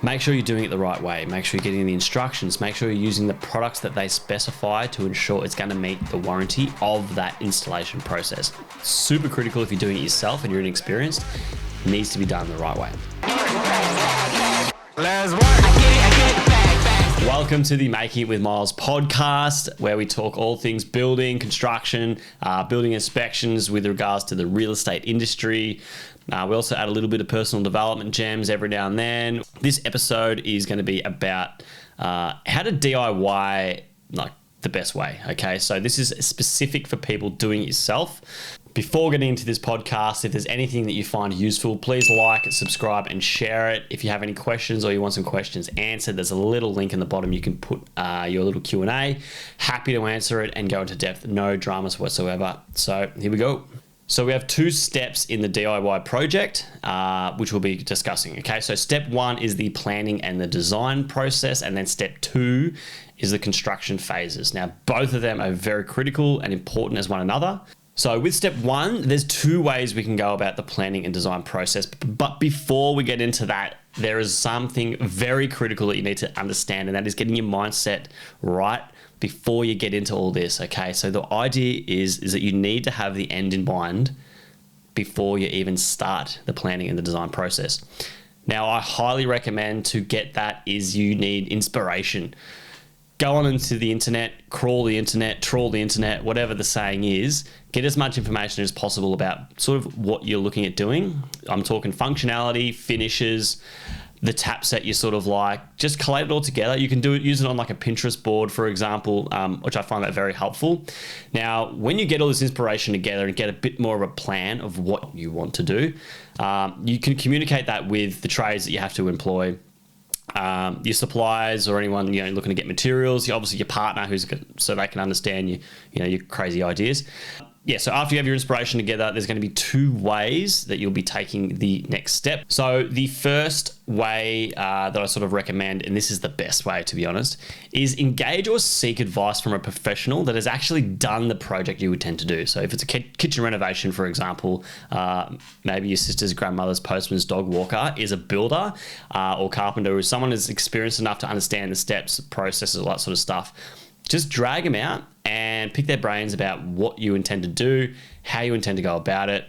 make sure you're doing it the right way. Make sure you're getting the instructions. Make sure you're using the products that they specify to ensure it's going to meet the warranty of that installation process. Super critical if you're doing it yourself and you're inexperienced. It needs to be done the right way. Let's work. Welcome to the Making It with Myles podcast, where we talk all things building, construction, building inspections with regards to the real estate industry. We also add a little bit of personal development gems every now and then. This episode is going to be about how to DIY like the best way. Okay, so this is specific for people doing it yourself. Before getting into this podcast, if there's anything that you find useful, please like, subscribe, and share it. If you have any questions or you want some questions answered, there's a little link in the bottom. You can put your little Q&A. Happy to answer it and go into depth. No dramas whatsoever. So here we go. So we have two steps in the DIY project, which we'll be discussing. Okay, so step one is the planning and the design process, and then step two is the construction phases. Now, both of them are very critical and important as one another. So with step one, there's two ways we can go about the planning and design process. But before we get into that, there is something very critical that you need to understand, and that is getting your mindset right before you get into all this, okay? So the idea is that you need to have the end in mind before you even start the planning and the design process. Now, I highly recommend to get that is you need inspiration. Go on into the internet, crawl the internet, trawl the internet, whatever the saying is, get as much information as possible about sort of what you're looking at doing. I'm talking functionality, finishes, the tap set you sort of like, just collate it all together. You can use it on like a Pinterest board, for example, which I find that very helpful. Now, when you get all this inspiration together and get a bit more of a plan of what you want to do, you can communicate that with the trades that you have to employ, your suppliers or anyone looking to get materials. Obviously your partner, so they can understand your crazy ideas. So after you have your inspiration together, there's going to be two ways that you'll be taking the next step. So the first way that I sort of recommend, and this is the best way to be honest, is engage or seek advice from a professional that has actually done the project you intend to do. So if it's a kitchen renovation, for example, maybe your sister's grandmother's postman's dog walker is a builder or carpenter, or someone is experienced enough to understand the steps, processes, all that sort of stuff. Just drag them out and pick their brains about what you intend to do, how you intend to go about it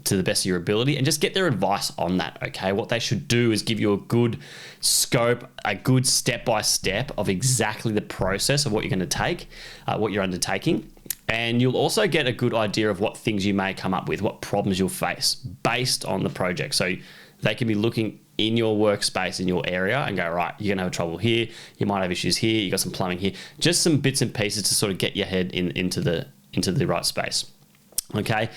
to the best of your ability, and just get their advice on that, okay? What they should do is give you a good scope, a good step-by-step of exactly the process of what you're going to take, what you're undertaking. And you'll also get a good idea of what things you may come up with, what problems you'll face based on the project. So they can be looking in your workspace, in your area, and go, right, you're gonna have trouble here, you might have issues here, you got some plumbing here, just some bits and pieces to sort of get your head into the right space. Okay.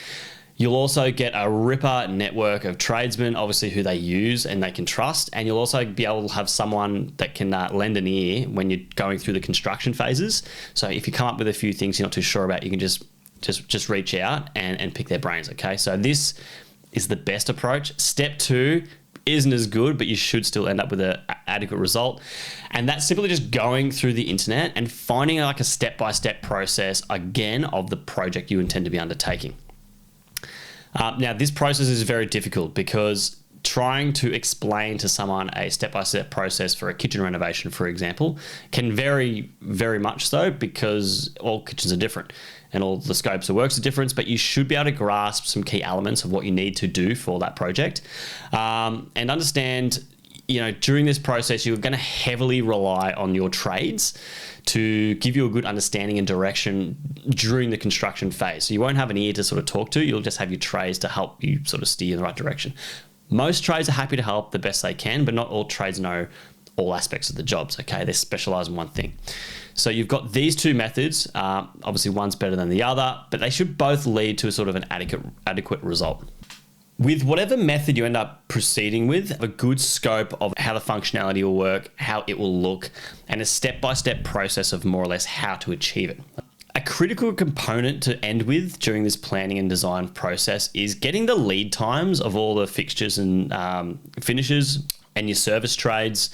You'll also get a ripper network of tradesmen, obviously who they use and they can trust, and you'll also be able to have someone that can lend an ear when you're going through the construction phases. So if you come up with a few things you're not too sure about, you can just reach out and pick their brains. Okay. So this is the best approach. Step two isn't as good, but you should still end up with an adequate result. And that's simply just going through the internet and finding like a step-by-step process, again, of the project you intend to be undertaking. Now, this process is very difficult because trying to explain to someone a step-by-step process for a kitchen renovation, for example, can vary very much so, because all kitchens are different and all the scopes of works are different, but you should be able to grasp some key elements of what you need to do for that project, and understand, during this process, you're going to heavily rely on your trades to give you a good understanding and direction during the construction phase. So you won't have an ear to sort of talk to, you'll just have your trades to help you sort of steer in the right direction. Most trades are happy to help the best they can, but not all trades know all aspects of the jobs, okay? They specialize in one thing. So you've got these two methods. Obviously, one's better than the other, but they should both lead to a sort of an adequate result. With whatever method you end up proceeding with, have a good scope of how the functionality will work, how it will look, and a step-by-step process of more or less how to achieve it. A critical component to end with during this planning and design process is getting the lead times of all the fixtures and finishes and your service trades,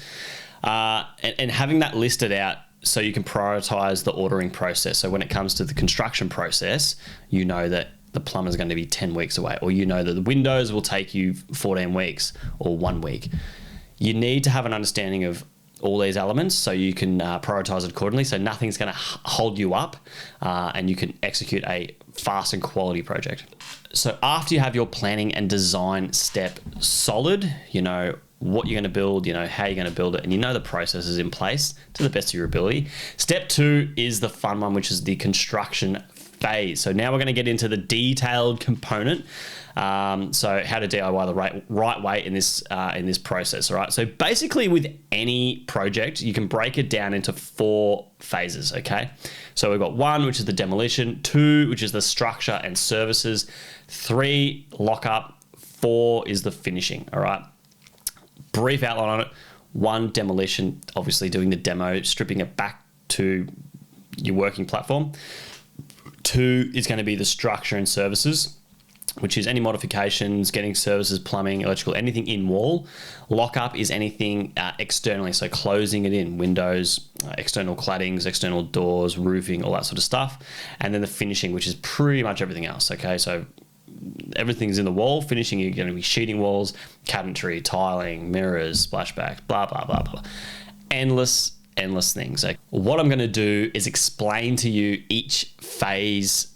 and having that listed out so you can prioritize the ordering process. So when it comes to the construction process, you know that the plumber's going to be 10 weeks away, or you know that the windows will take you 14 weeks or 1 week. You need to have an understanding of all these elements so you can prioritize it accordingly, so nothing's going to hold you up, and you can execute a fast and quality project. So after you have your planning and design step solid, you know what you're going to build, you know how you're going to build it, and you know the processes in place to the best of your ability. Step 2 is the fun one, which is the construction phase. So now we're going to get into the detailed component. So how to DIY the right way in this process. All right. So basically, with any project, you can break it down into 4 phases. Okay. So we've got 1, which is the demolition; 2, which is the structure and services; 3, lockup; 4 is the finishing. All right. Brief outline on it: 1, demolition, obviously doing the demo, stripping it back to your working platform. 2 is going to be the structure and services, which is any modifications, getting services, plumbing, electrical, anything in wall. Lockup is anything externally, so closing it in, windows, external claddings, external doors, roofing, all that sort of stuff. And then the finishing, which is pretty much everything else. Okay, so everything's in the wall. Finishing, you're going to be sheeting walls, cabinetry, tiling, mirrors, splashbacks, blah, blah, blah, blah. Endless things. So what I'm going to do is explain to you each phase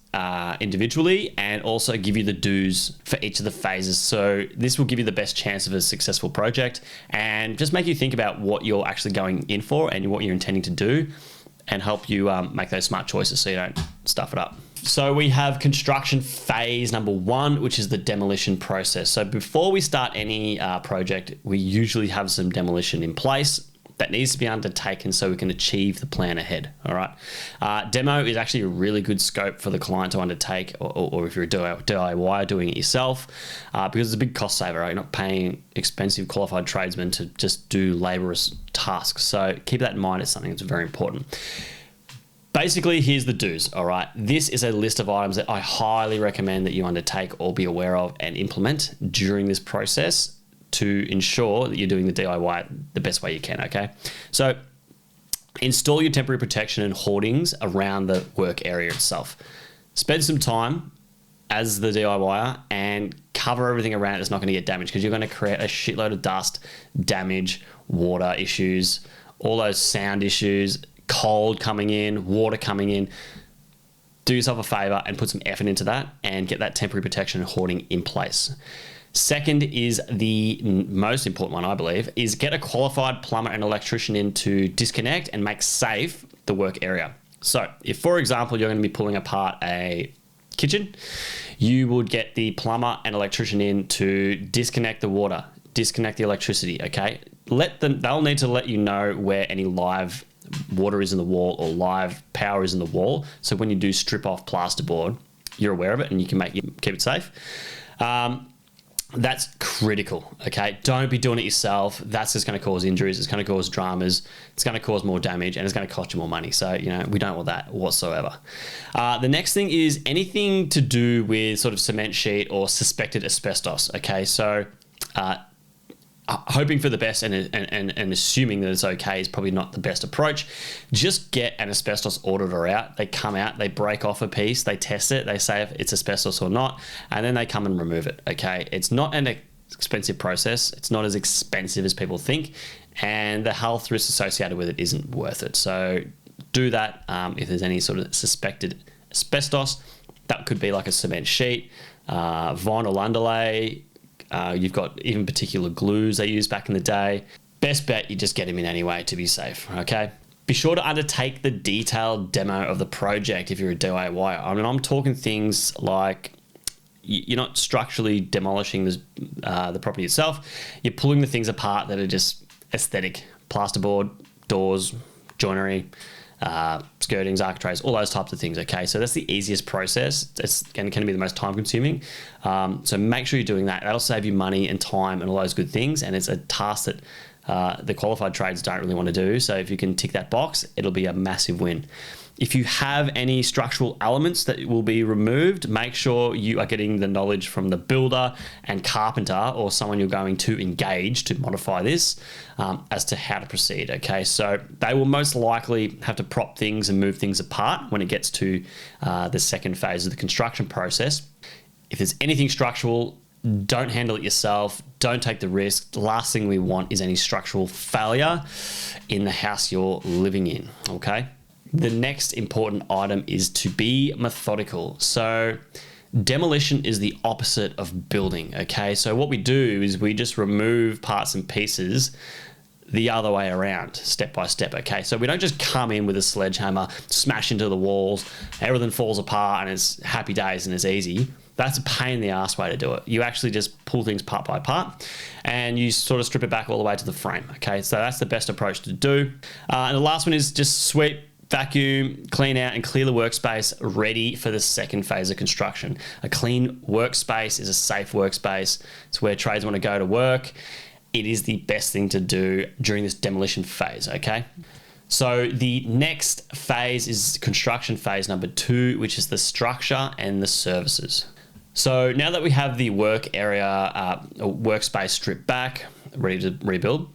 individually, and also give you the do's for each of the phases. So this will give you the best chance of a successful project, and just make you think about what you're actually going in for and what you're intending to do, and help you make those smart choices so you don't stuff it up. So we have construction phase number 1, which is the demolition process. So before we start any project, we usually have some demolition in place that needs to be undertaken so we can achieve the plan ahead. All right. Demo is actually a really good scope for the client to undertake, or if you're a DIY doing it yourself, because it's a big cost saver, right? You're not paying expensive qualified tradesmen to just do laborious tasks. So keep that in mind. It's something that's very important. Basically, here's the do's, all right? This is a list of items that I highly recommend that you undertake or be aware of and implement during this process to ensure that you're doing the DIY the best way you can, okay? So install your temporary protection and hoardings around the work area itself. Spend some time as the DIYer and cover everything around it that's not going to get damaged, because you're going to create a shitload of dust, damage, water issues, all those sound issues, cold coming in, water coming in. Do yourself a favor and put some effort into that and get that temporary protection and hoarding in place. Second is the most important one, I believe, is get a qualified plumber and electrician in to disconnect and make safe the work area. So if, for example, you're going to be pulling apart a kitchen, you would get the plumber and electrician in to disconnect the water, disconnect the electricity, okay? They'll need to let you know where any live water is in the wall or live power is in the wall. So when you do strip off plasterboard, you're aware of it and you can keep it safe. That's critical, okay? Don't be doing it yourself. That's just going to cause injuries. It's going to cause dramas. It's going to cause more damage, and it's going to cost you more money. So, we don't want that whatsoever. The next thing is anything to do with sort of cement sheet or suspected asbestos, okay? So, hoping for the best and assuming that it's okay is probably not the best approach. Just get an asbestos auditor out. They come out, they break off a piece, they test it, they say if it's asbestos or not, and then they come and remove it, okay? It's not an expensive process. It's not as expensive as people think, and the health risk associated with it isn't worth it. So do that. If there's any sort of suspected asbestos, that could be like a cement sheet, vinyl underlay. You've got even particular glues they used back in the day. Best bet, you just get them in anyway to be safe, okay? Be sure to undertake the detailed demo of the project if you're a DIY. I mean, I'm talking things like you're not structurally demolishing the property itself. You're pulling the things apart that are just aesthetic. Plasterboard, doors, joinery, skirtings, architraves, all those types of things, okay? So that's the easiest process. It's can be the most time consuming. So make sure you're doing that. That'll save you money and time and all those good things. And it's a task that the qualified trades don't really want to do. So if you can tick that box, it'll be a massive win. If you have any structural elements that will be removed, make sure you are getting the knowledge from the builder and carpenter or someone you're going to engage to modify this as to how to proceed, okay? So they will most likely have to prop things and move things apart when it gets to the second phase of the construction process. If there's anything structural, Don't handle it yourself. Don't take the risk. The last thing we want is any structural failure in the house you're living in, okay? The next important item is to be methodical. So demolition is the opposite of building, okay? So what we do is we just remove parts and pieces the other way around, step by step, okay? So we don't just come in with a sledgehammer, smash into the walls, everything falls apart and it's happy days and it's easy. That's a pain in the ass way to do it. You actually just pull things part by part and you sort of strip it back all the way to the frame, okay? So that's the best approach to do. And the last one is just sweep, vacuum, clean out and clear the workspace ready for the second phase of construction. A clean workspace is a safe workspace. It's where trades want to go to work. It is the best thing to do during this demolition phase, okay? So the next phase is construction phase number 2, which is the structure and the services. So now that we have the work area, workspace stripped back, ready to rebuild,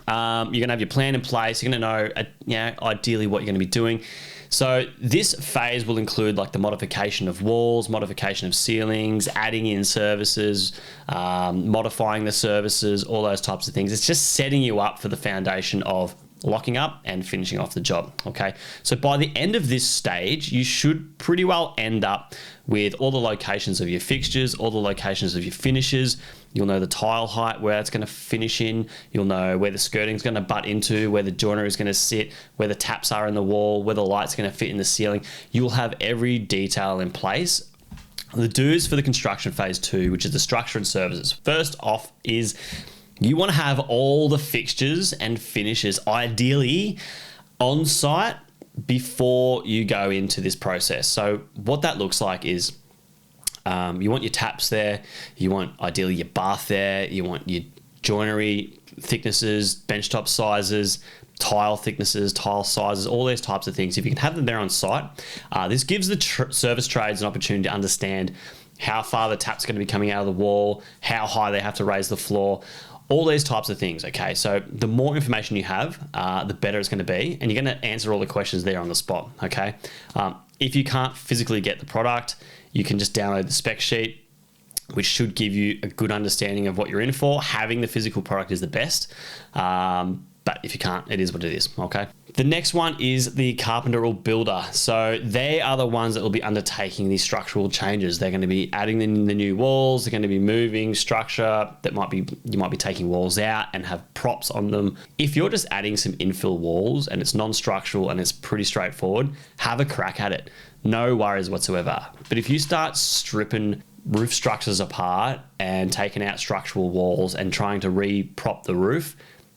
you're gonna have your plan in place. You're gonna know, ideally what you're gonna be doing. So this phase will include like the modification of walls, modification of ceilings, adding in services, modifying the services, all those types of things. It's just setting you up for the foundation of locking up and finishing off the job, okay? So by the end of this stage, you should pretty well end up with all the locations of your fixtures, all the locations of your finishes. You'll know the tile height, where it's gonna finish in. You'll know where the skirting's gonna butt into, where the joinery is gonna sit, where the taps are in the wall, where the light's gonna fit in the ceiling. You'll have every detail in place. The do's for the construction phase 2, which is the structure and services. First off is you want to have all the fixtures and finishes ideally on site before you go into this process. So what that looks like is you want your taps there, you want ideally your bath there, you want your joinery thicknesses, benchtop sizes, tile thicknesses, tile sizes, all those types of things. If you can have them there on site, this gives the service trades an opportunity to understand how far the tap's going to be coming out of the wall, how high they have to raise the floor, all these types of things, okay? So the more information you have, the better it's going to be, and you're going to answer all the questions there on the spot, okay? If you can't physically get the product, you can just download the spec sheet, which should give you a good understanding of what you're in for. Having the physical product is the best, but if you can't, it is what it is, okay? The next one is the carpenter or builder. So they are the ones that will be undertaking these structural changes. They're going to be adding the new walls. They're going to be moving structure. You might be taking walls out and have props on them. If you're just adding some infill walls and it's non-structural and it's pretty straightforward, have a crack at it. No worries whatsoever. But if you start stripping roof structures apart and taking out structural walls and trying to re-prop the roof,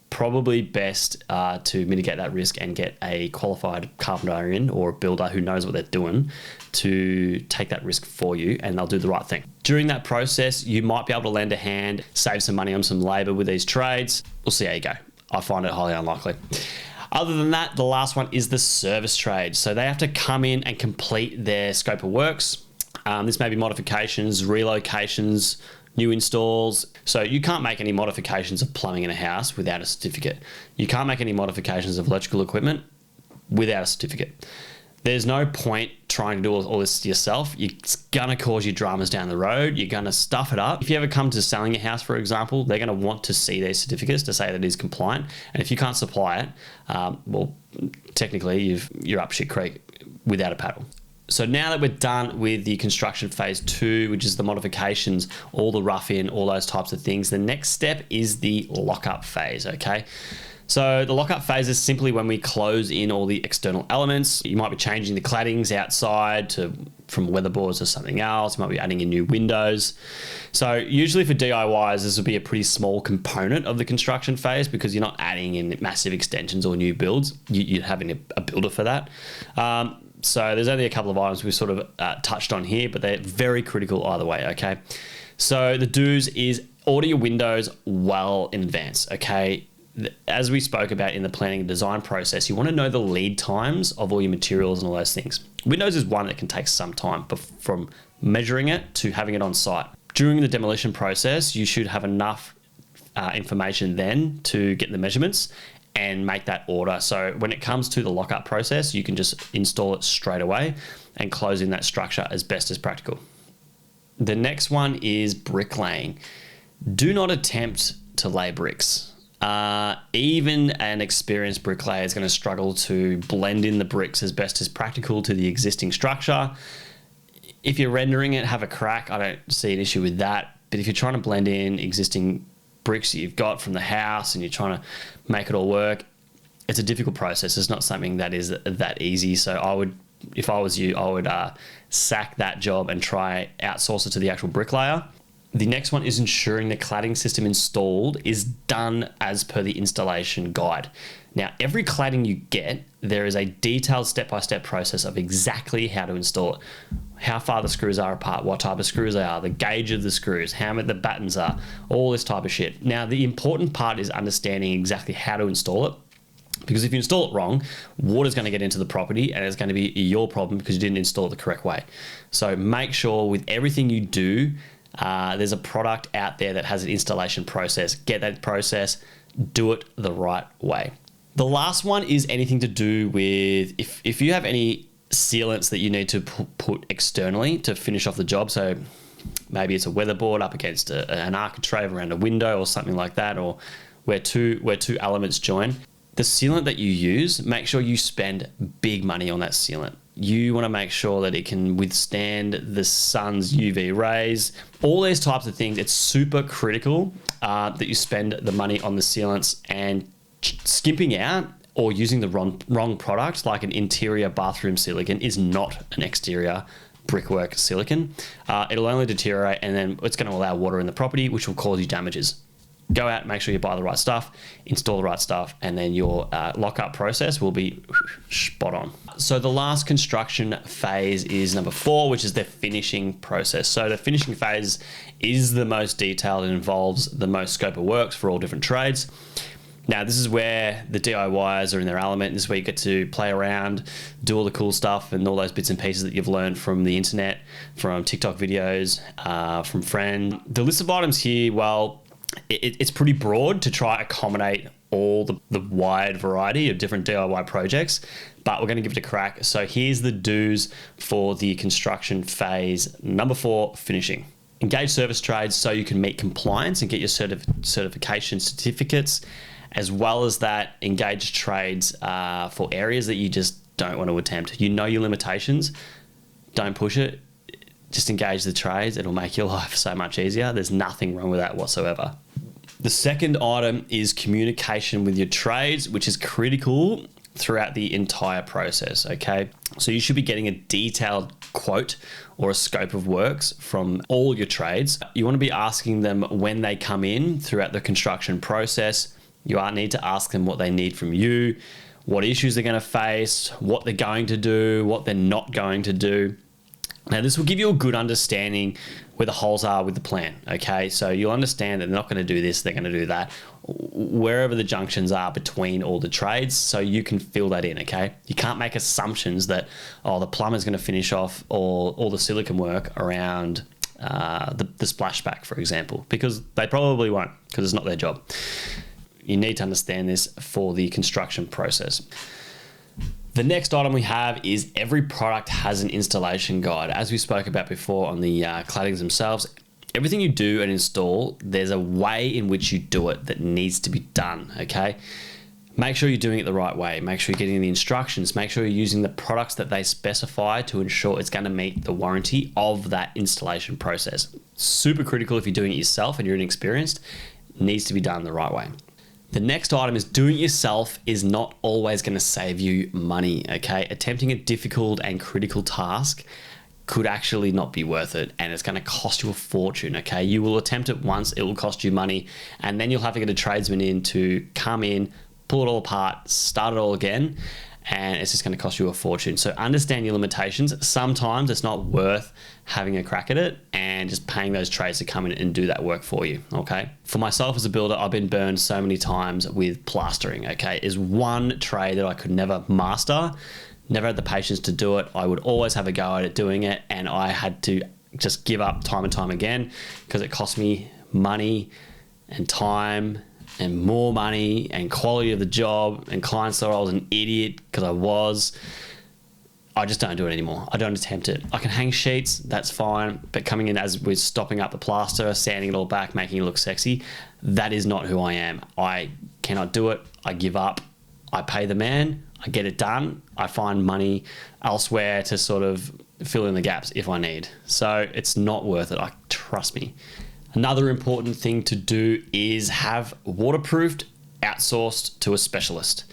probably best to mitigate that risk and get a qualified carpenter in or a builder who knows what they're doing to take that risk for you, and they'll do the right thing. During that process, you might be able to lend a hand, save some money on some labor with these trades. We'll see how you go. I find it highly unlikely. Other than that, the last one is the service trade. So they have to come in and complete their scope of works. This may be modifications, relocations, new installs. So you can't make any modifications of plumbing in a house without a certificate. You can't make any modifications of electrical equipment without a certificate. There's no point trying to do all this yourself. It's gonna cause you dramas down the road. You're gonna stuff it up. If you ever come to selling a house, for example, they're gonna want to see these certificates to say that it is compliant. And if you can't supply it, well, technically you're up shit creek without a paddle. So now that we're done with the construction phase 2, which is the modifications, all the rough in, all those types of things, the next step is the lockup phase, okay? So the lockup phase is simply when we close in all the external elements. You might be changing the claddings outside from weatherboards to something else. You might be adding in new windows. So usually for DIYs, this will be a pretty small component of the construction phase because you're not adding in massive extensions or new builds. You're having a builder for that. So there's only a couple of items we've sort of touched on here, but they're very critical either way, okay? So the do's is order your windows well in advance, okay? As we spoke about in the planning and design process, you want to know the lead times of all your materials and all those things. Windows is one that can take some time, but from measuring it to having it on site. During the demolition process, you should have enough information then to get the measurements and make that order. So when it comes to the lockup process, you can just install it straight away and close in that structure as best as practical. The next one is bricklaying. Do not attempt to lay bricks. Even an experienced bricklayer is going to struggle to blend in the bricks as best as practical to the existing structure. If you're rendering it, have a crack. I don't see an issue with that. But if you're trying to blend in existing bricks that you've got from the house and you're trying to make it all work, it's a difficult process. It's not something that is that easy. So if I was you, I would sack that job and try outsource it to the actual bricklayer. The next one is ensuring the cladding system installed is done as per the installation guide. Now, every cladding you get, there is a detailed step-by-step process of exactly how to install it. How far the screws are apart, what type of screws they are, the gauge of the screws, how many the battens are, all this type of shit. Now, the important part is understanding exactly how to install it. Because if you install it wrong, water's going to get into the property and it's going to be your problem because you didn't install it the correct way. So make sure with everything you do, there's a product out there that has an installation process. Get that process, do it the right way. The last one is anything to do with if you have any sealants that you need to put externally to finish off the job. So maybe it's a weatherboard up against an architrave around a window or something like that, or where two elements join. The sealant that you use, make sure you spend big money on that sealant. You want to make sure that it can withstand the sun's UV rays, all these types of things. It's super critical that you spend the money on the sealants, and skimping out or using the wrong product, like an interior bathroom silicone, is not an exterior brickwork silicone. It'll only deteriorate, and then it's going to allow water in the property, which will cause you damages. Go out, make sure you buy the right stuff, install the right stuff, and then your lockup process will be spot on. So the last construction phase is number 4, which is the finishing process. So the finishing phase is the most detailed and involves the most scope of works for all different trades. Now, this is where the DIYers are in their element. This is where you get to play around, do all the cool stuff and all those bits and pieces that you've learned from the internet, from TikTok videos, from friends. The list of items here, well, it's pretty broad to try accommodate all the wide variety of different DIY projects, but we're going to give it a crack. So here's the do's for the construction phase. Number 4, finishing. Engage service trades so you can meet compliance and get your certification certificates. As well as that, engage trades for areas that you just don't want to attempt. You know your limitations. Don't push it. Just engage the trades. It'll make your life so much easier. There's nothing wrong with that whatsoever. The second item is communication with your trades, which is critical throughout the entire process, okay? So you should be getting a detailed quote or a scope of works from all your trades. You want to be asking them when they come in throughout the construction process. You need to ask them what they need from you, what issues they're going to face, what they're going to do, what they're not going to do. Now, this will give you a good understanding where the holes are with the plan, okay? So you'll understand that they're not going to do this, they're going to do that, wherever the junctions are between all the trades, so you can fill that in, okay? You can't make assumptions that, the plumber's going to finish off all the silicone work around the splashback, for example, because they probably won't, because it's not their job. You need to understand this for the construction process. The next item we have is every product has an installation guide. As we spoke about before on the claddings themselves, everything you do and install, there's a way in which you do it that needs to be done, okay? Make sure you're doing it the right way. Make sure you're getting the instructions. Make sure you're using the products that they specify to ensure it's going to meet the warranty of that installation process. Super critical if you're doing it yourself and you're inexperienced. It needs to be done the right way. The next item is doing it yourself is not always going to save you money, okay? Attempting a difficult and critical task could actually not be worth it, and it's going to cost you a fortune, okay? You will attempt it once, it will cost you money, and then you'll have to get a tradesman in to come in, pull it all apart, start it all again, and it's just going to cost you a fortune. So understand your limitations. Sometimes it's not worth having a crack at it and just paying those trades to come in and do that work for you, okay? For myself as a builder, I've been burned so many times with plastering, okay? Is one trade that I could never master, never had the patience to do it. I would always have a go at it doing it, and I had to just give up time and time again because it cost me money and time and more money and quality of the job, and clients thought I was an idiot because I was. I just don't do it anymore. I don't attempt it. I can hang sheets, that's fine, but coming in as we're stopping up the plaster, sanding it all back, making it look sexy, that is not who I am. I cannot do it. I give up. I pay the man. I get it done. I find money elsewhere to sort of fill in the gaps if I need. So it's not worth it. Trust me. Another important thing to do is have waterproofed outsourced to a specialist.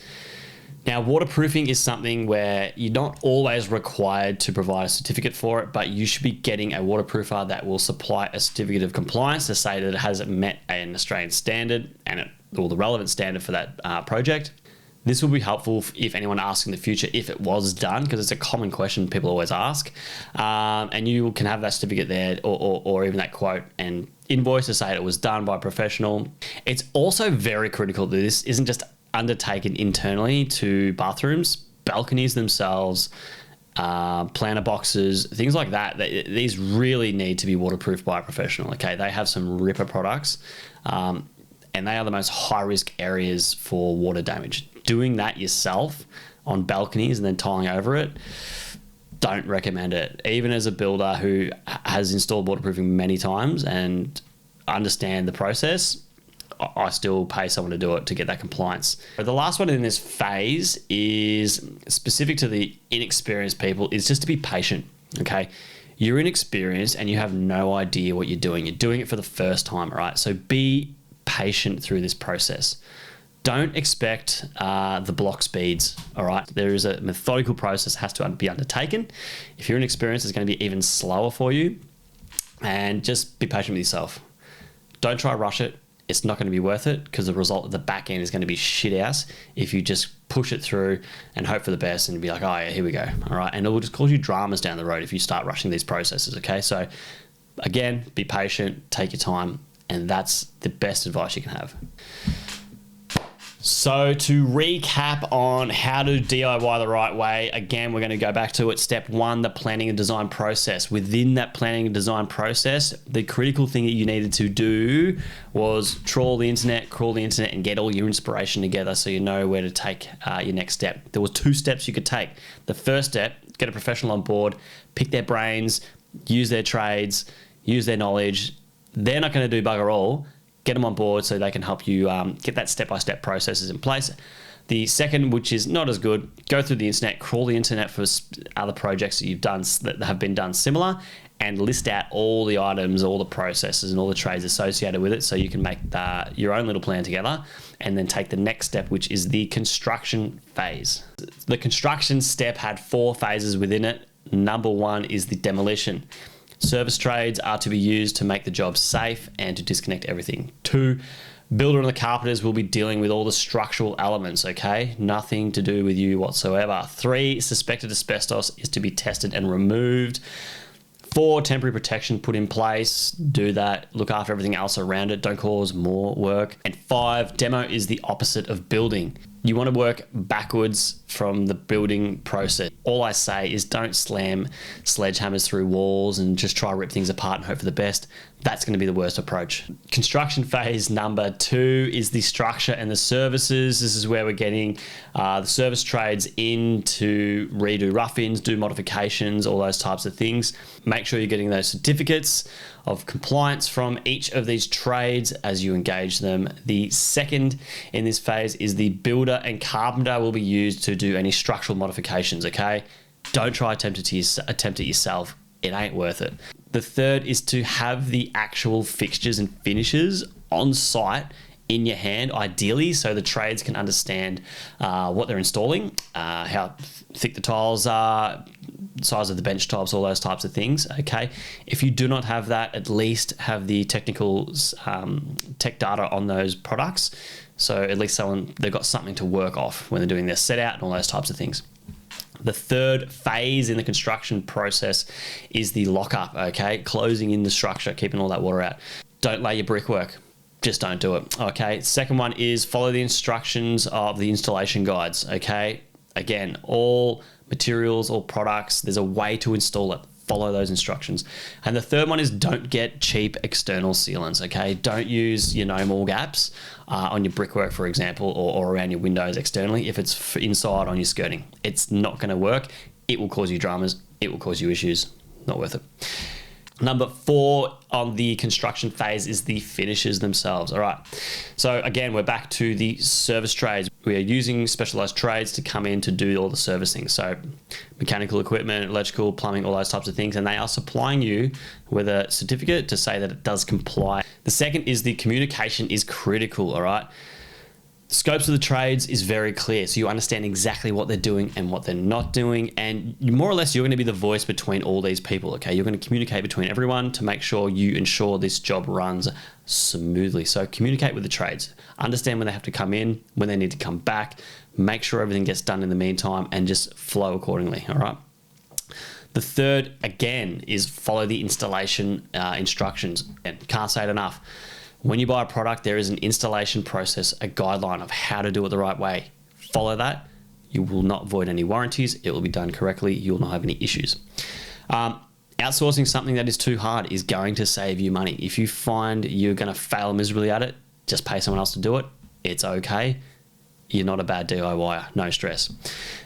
Now, waterproofing is something where you're not always required to provide a certificate for it, but you should be getting a waterproofer that will supply a certificate of compliance to say that it has met an Australian standard and or the relevant standard for that project. This will be helpful if anyone asks in the future if it was done, because it's a common question people always ask. And you can have that certificate there or even that quote and invoice to say it was done by a professional. It's also very critical that this isn't just undertaken internally to bathrooms, balconies themselves, planter boxes, things like that. These really need to be waterproofed by a professional. Okay, they have some ripper products, and they are the most high-risk areas for water damage. Doing that yourself on balconies and then tiling over it, don't recommend it. Even as a builder who has installed waterproofing many times and understand the process, I still pay someone to do it to get that compliance. The last one in this phase is specific to the inexperienced people, is just to be patient, okay? You're inexperienced and you have no idea what you're doing. You're doing it for the first time, all right? So be patient through this process. Don't expect the block speeds, all right? There is a methodical process has to be undertaken. If you're inexperienced, it's going to be even slower for you. And just be patient with yourself. Don't try to rush it. It's not going to be worth it because the result at the back end is going to be shit ass if you just push it through and hope for the best and be like, oh yeah, here we go. All right. And it will just cause you dramas down the road if you start rushing these processes. Okay. So again, be patient, take your time, and that's the best advice you can have. So to recap on how to DIY the right way, again, we're going to go back to it. Step one, the planning and design process. Within that planning and design process, the critical thing that you needed to do was crawl the internet, and get all your inspiration together so you know where to take your next step. There were 2 steps you could take. The first step, get a professional on board, pick their brains, use their trades, use their knowledge. They're not going to do bugger all. Get them on board so they can help you get that step-by-step processes in place. The second, which is not as good, go through the internet, crawl the internet for other projects that you've done that have been done similar, and list out all the items, all the processes, and all the trades associated with it so you can make your own little plan together, and then take the next step, which is the construction phase. The construction step had 4 phases within it. Number 1 is the demolition. Service trades are to be used to make the job safe and to disconnect everything. 2, builder and the carpenters will be dealing with all the structural elements, okay? Nothing to do with you whatsoever. 3, suspected asbestos is to be tested and removed. 4, temporary protection put in place. Do that. Look after everything else around it. Don't cause more work. And 5, demo is the opposite of building. You want to work backwards from the building process. All I say is don't slam sledgehammers through walls and just try to rip things apart and hope for the best. That's going to be the worst approach. Construction phase number 2 is the structure and the services. This is where we're getting the service trades in to redo rough-ins, do modifications, all those types of things. Make sure you're getting those certificates of compliance from each of these trades as you engage them. The second in this phase is the builder and carpenter will be used to do any structural modifications, okay? Don't try attempt it yourself. It ain't worth it. The third is to have the actual fixtures and finishes on site in your hand, ideally, so the trades can understand what they're installing, how thick the tiles are, size of the bench tops, all those types of things, okay? If you do not have that, at least have the technical tech data on those products, so at least they've got something to work off when they're doing their set out and all those types of things. The third phase in the construction process is the lockup, okay? Closing in the structure, keeping all that water out. Don't lay your brickwork. Just don't do it, okay? Second one is follow the instructions of the installation guides, okay? Again, all materials, all products, there's a way to install it. Follow those instructions. And the third one is don't get cheap external sealants, okay? Don't use your no-more gaps on your brickwork, for example, or around your windows externally if it's inside on your skirting. It's not going to work. it will cause you dramas. It will cause you issues. Not worth it. Number 4 on the construction phase is the finishes themselves. All right. So again, we're back to the service trades. We are using specialized trades to come in to do all the servicing. So mechanical equipment, electrical, plumbing, all those types of things. And they are supplying you with a certificate to say that it does comply. The second is the communication is critical. All right. Scopes of the trades is very clear, so you understand exactly what they're doing and what they're not doing, and more or less you're going to be the voice between all these people. Okay, you're going to communicate between everyone to make sure you ensure this job runs smoothly. So communicate with the trades, understand when they have to come in, when they need to come back, make sure everything gets done in the meantime, and just flow accordingly. All right. The third, again, is follow the installation instructions, and can't say it enough. When you buy a product, there is an installation process, a guideline of how to do it the right way. Follow that. You will not void any warranties. It will be done correctly. You will not have any issues. Outsourcing something that is too hard is going to save you money. If you find you're going to fail miserably at it, just pay someone else to do it. It's okay. You're not a bad DIYer, no stress.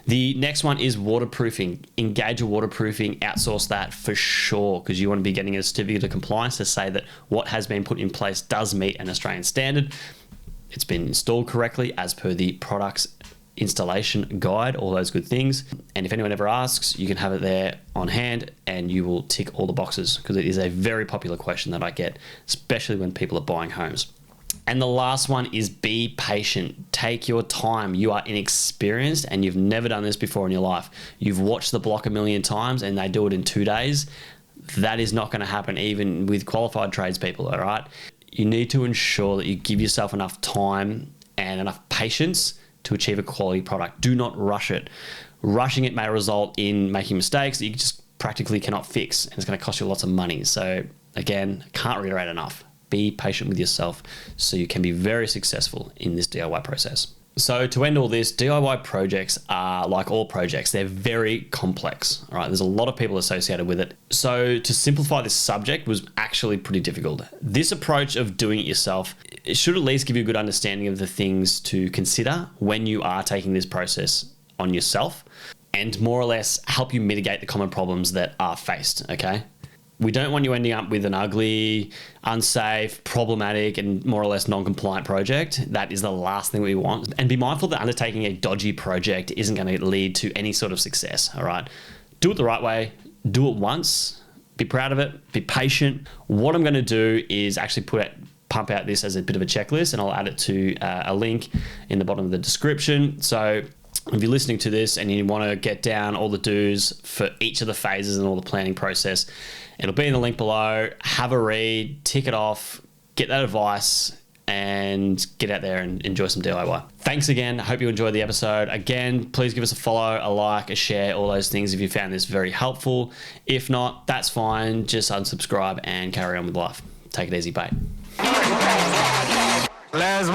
The next one is waterproofing. Engage a waterproofing, outsource that for sure, because you want to be getting a certificate of compliance to say that what has been put in place does meet an Australian standard. It's been installed correctly as per the product's installation guide, all those good things. And if anyone ever asks, you can have it there on hand and you will tick all the boxes, because it is a very popular question that I get, especially when people are buying homes. And the last one is be patient. Take your time. You are inexperienced and you've never done this before in your life. You've watched the block a million times and they do it in 2 days. That is not going to happen even with qualified tradespeople, all right? You need to ensure that you give yourself enough time and enough patience to achieve a quality product. Do not rush it. Rushing it may result in making mistakes that you just practically cannot fix, and it's going to cost you lots of money. So again, can't reiterate enough. Be patient with yourself so you can be very successful in this DIY process. So to end all this, DIY projects are like all projects. They're very complex. All right, there's a lot of people associated with it. So to simplify this subject was actually pretty difficult. This approach of doing it yourself, it should at least give you a good understanding of the things to consider when you are taking this process on yourself, and more or less help you mitigate the common problems that are faced, okay? We don't want you ending up with an ugly, unsafe, problematic, and more or less non-compliant project. That is the last thing we want. And be mindful that undertaking a dodgy project isn't going to lead to any sort of success, all right? Do it the right way. Do it once. Be proud of it. Be patient. What I'm going to do is actually pump out this as a bit of a checklist, and I'll add it to a link in the bottom of the description. So if you're listening to this and you want to get down all the do's for each of the phases and all the planning process, it'll be in the link below. Have a read, tick it off, get that advice, and get out there and enjoy some DIY. Thanks again. I hope you enjoyed the episode. Again, please give us a follow, a like, a share, all those things if you found this very helpful. If not, that's fine. Just unsubscribe and carry on with life. Take it easy, bye. Let's